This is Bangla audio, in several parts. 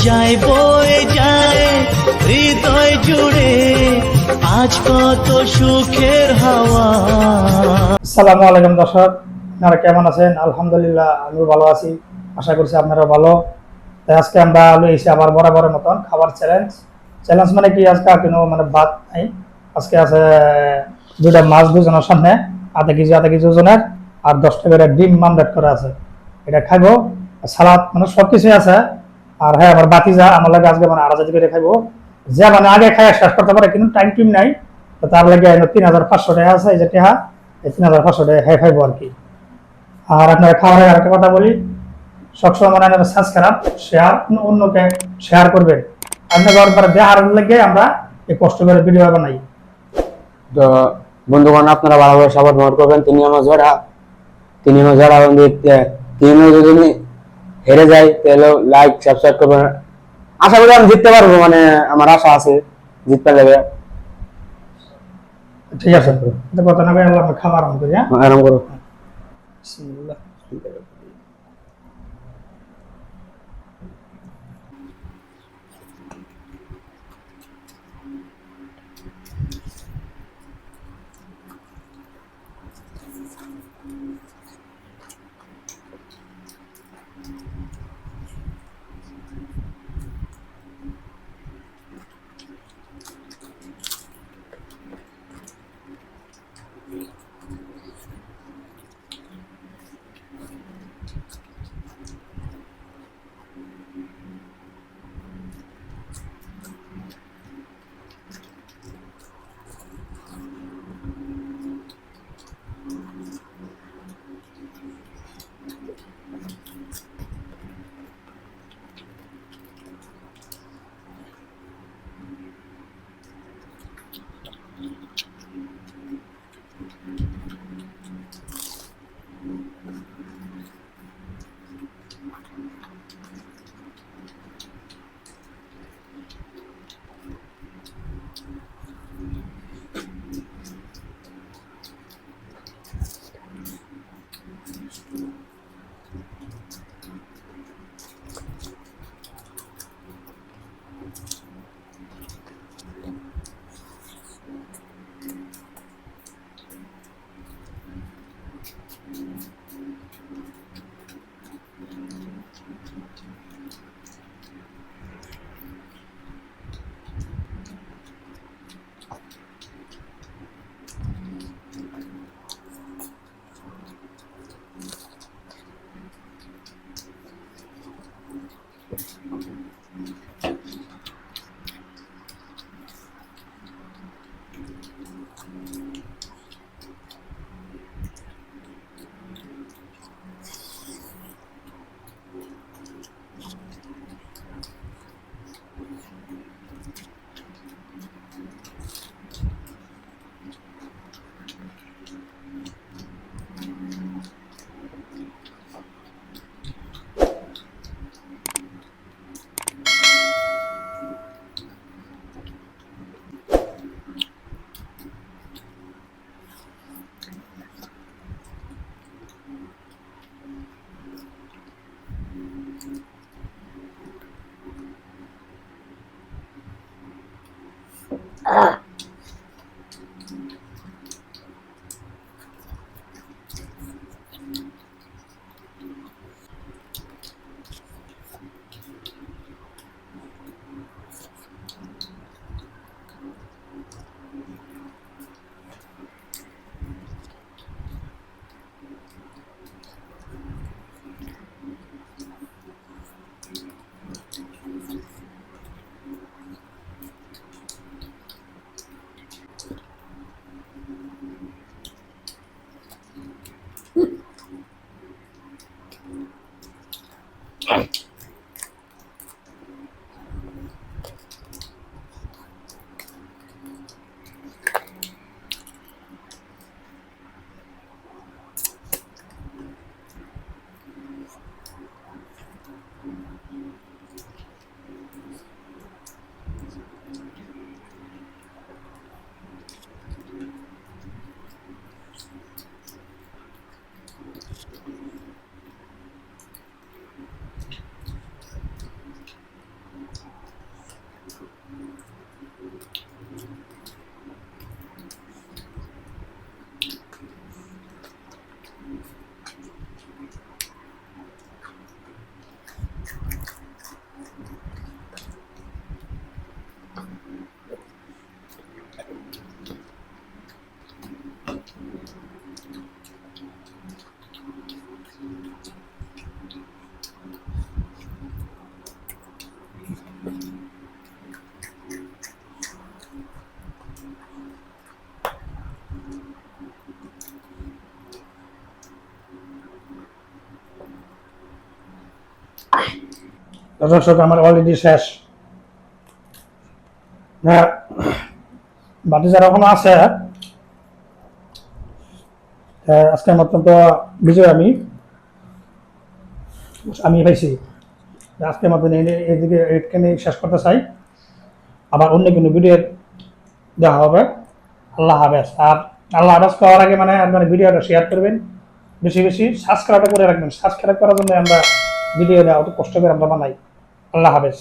যায় বয়ে যায় হৃদয় জুড়ে আজ কত সুখের হাওয়া। আসসালামু আলাইকুম দর্শক, আপনারা কেমন আছেন? আলহামদুলিল্লাহ, আমিও ভালো আছি। আশা করছি আপনারা ভালো। তাই আজকে আমরা এসে আবার বরাবরের মতন খাবার চ্যালেঞ্জ মানে কি, আজকে কোনো মানে ভাত নাই। আজকে আছে দুইটা মাছ দুজনের সামনে, আধা কেজি ওজনের, আর 10টা করে ডিম মামলেট করা আছে। এটা খাইবো, সালাদ মানে সবকিছুই আছে। আর হ্যাঁ, আমার বাতিজা আমার লাগে আজকে মানে আড়াজাতি করে খাইবো, যে মানে আগে খাই শেষ করতে পারে, কিন্তু টাইম নাই। তো তার লাগে 3500 টাকা আছে, এই যে টাকা, এই 3500 টাকা খাইবো আর কি। আর আপনারা খাওয়ার আরেকটা কথা বলি, সবসময় মনে হয় সাবস্ক্রাইব শেয়ার অন্যকে শেয়ার করবেন। আপনার দেখার লাগে আমরা এই কষ্ট করে ভিডিও বানাই। তো বন্ধুগণ, আপনারা ভালোভাবে সাপোর্ট মত করবেন। তিনি আমার যদি হেরে যায় তাহলে লাইক সাবস্ক্রাইব করবেন। আশা করি আমি জিততে পারবো, মানে আমার আশা আছে জিততে লাগবে। ঠিক আছে, কথা না আমরা খাবার আরম্ভ করি। হ্যাঁ, আরাম করো। বিসমিল্লাহ। দর্শক আমার অলরেডি শেষ। হ্যাঁ, বাকি যারা এখনো আছে আজকের মতন তো বিজয় আমি পাইছি। আজকের মতন এইদিকে এইখানে শেষ করতে চাই। আবার অন্য কোনো ভিডিও দেখা হবে। আল্লাহ হাফেজ। আর আল্লাহ হাফেজ করার আগে মানে আপনার ভিডিওটা শেয়ার করবেন, বেশি বেশি সাবস্ক্রাইব করে রাখবেন। সাবস্ক্রাইব করার জন্য আমরা ভিডিওটা অত কষ্ট করে আমরা বানাই। আল্লাহ হাফেজ।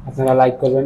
আপনারা লাইক করবেন।